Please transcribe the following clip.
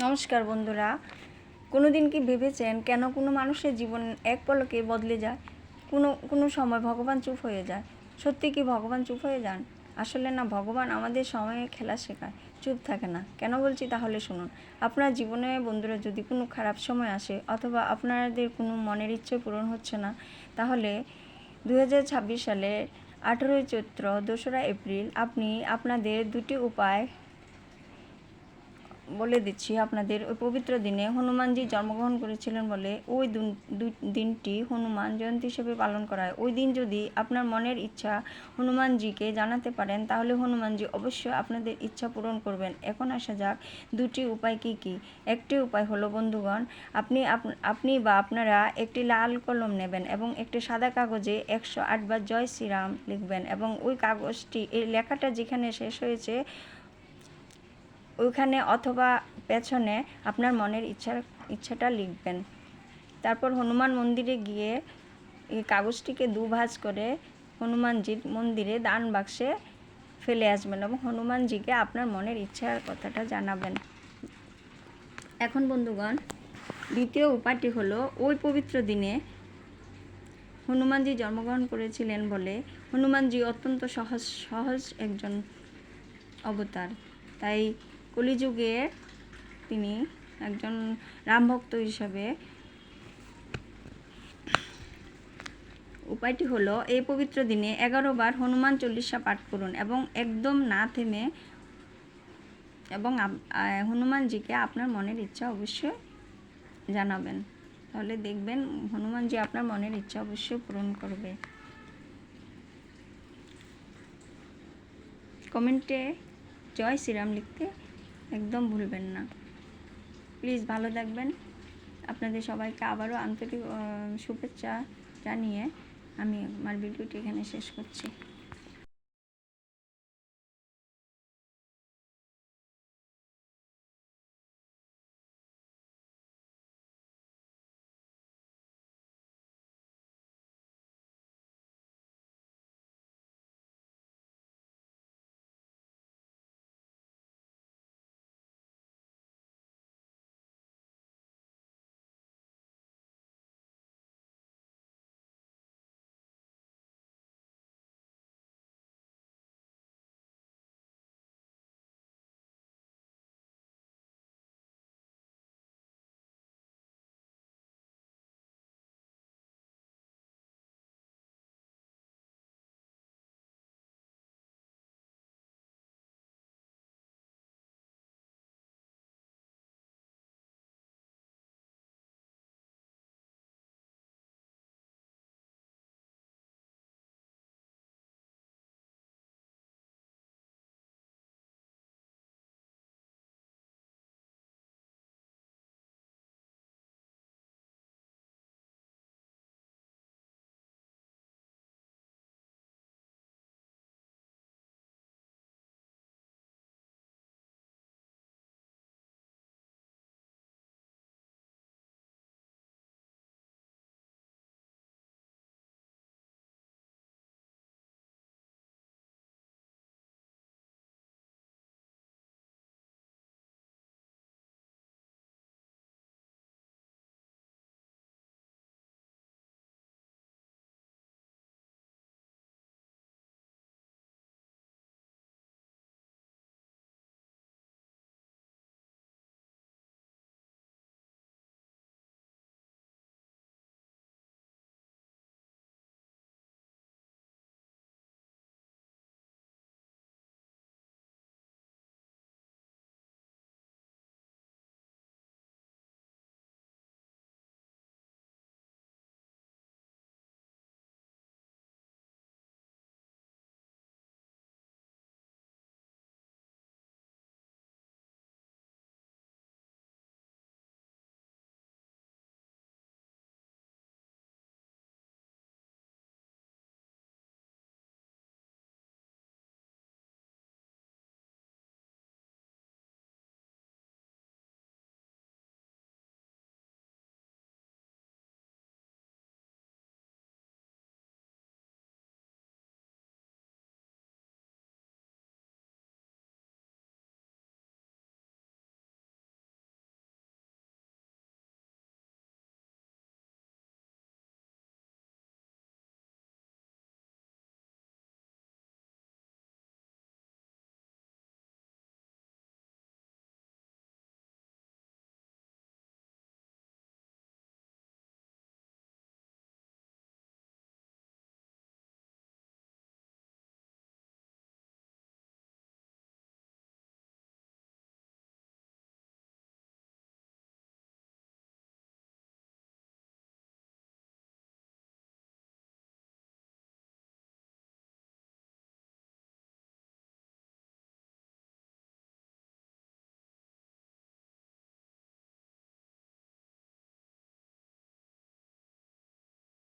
নমস্কার বন্ধুরা। কোনো দিন কি ভেবেছেন কেন কোনো মানুষের জীবন এক পলকে বদলে যায়? কোনো সময় ভগবান চুপ হয়ে যায়। সত্যি কি ভগবান চুপ হয়ে যান? আসলে না, ভগবান আমাদের সময়ে খেলা শেখায়, চুপ থাকে না। কেন বলছি তাহলে শুনুন। আপনার জীবনে বন্ধুরা যদি কোনো খারাপ সময় আসে অথবা আপনাদের কোনো মনের ইচ্ছে পূরণ হচ্ছে না, তাহলে 2026 সালের 18ই চৈত্র 2রা এপ্রিল আপনি আপনাদের দুটি উপায় বলে দিচ্ছি আপনাদের। ওই পবিত্র দিনে হনুমানজি জন্মগ্রহণ করেছিলেন বলে ওই দিনটি হনুমান জয়ন্তী হিসেবে পালন করা হয়। ওই দিন যদি আপনার মনের ইচ্ছা হনুমানজিকে জানাতে পারেন, তাহলে হনুমানজি অবশ্যই আপনাদের ইচ্ছা পূরণ করবেন। এখন আসা যাক দুটি উপায় কি কি। একটি উপায় হলো বন্ধুগণ, আপনি বা আপনারা একটি লাল কলম নেবেন এবং একটি সাদা কাগজে 108 বার জয় শ্রীরাম লিখবেন এবং ওই কাগজটি, এই লেখাটা যেখানে শেষ হয়েছে ওইখানে অথবা পেছনে আপনার মনের ইচ্ছাটা লিখবেন। তারপর হনুমান মন্দিরে গিয়ে এই কাগজটিকে দুভাঁজ করে হনুমানজির মন্দিরে দান বাক্সে ফেলে আসবেন এবং হনুমানজিকে আপনার মনের ইচ্ছার কথাটা জানাবেন। এখন বন্ধুগণ, দ্বিতীয় উপায়টি হলো, ওই পবিত্র দিনে হনুমানজি জন্মগ্রহণ করেছিলেন বলে হনুমানজি অত্যন্ত সহজ একজন অবতার। তাই কলিযুগে তিনি একজন রামভক্ত হিসাবে উপায়টি হলো, এই পবিত্র দিনে 11 বার হনুমান চল্লিশা পাঠ করুন এবং একদম না থেমে এবং হনুমানজিকে আপনার মনের ইচ্ছা অবশ্যই জানাবেন। তাহলে দেখবেন হনুমানজি আপনার মনের ইচ্ছা অবশ্যই পূরণ করবে। কমেন্টে জয় শ্রীরাম লিখতে একদম ভুলবেন না। প্লিজ ভালো থাকবেন। আপনাদের সবাইকে আবারও আন্তরিক শুভেচ্ছা জানিয়ে আমি আমার ভিডিওটি এখানে শেষ করছি।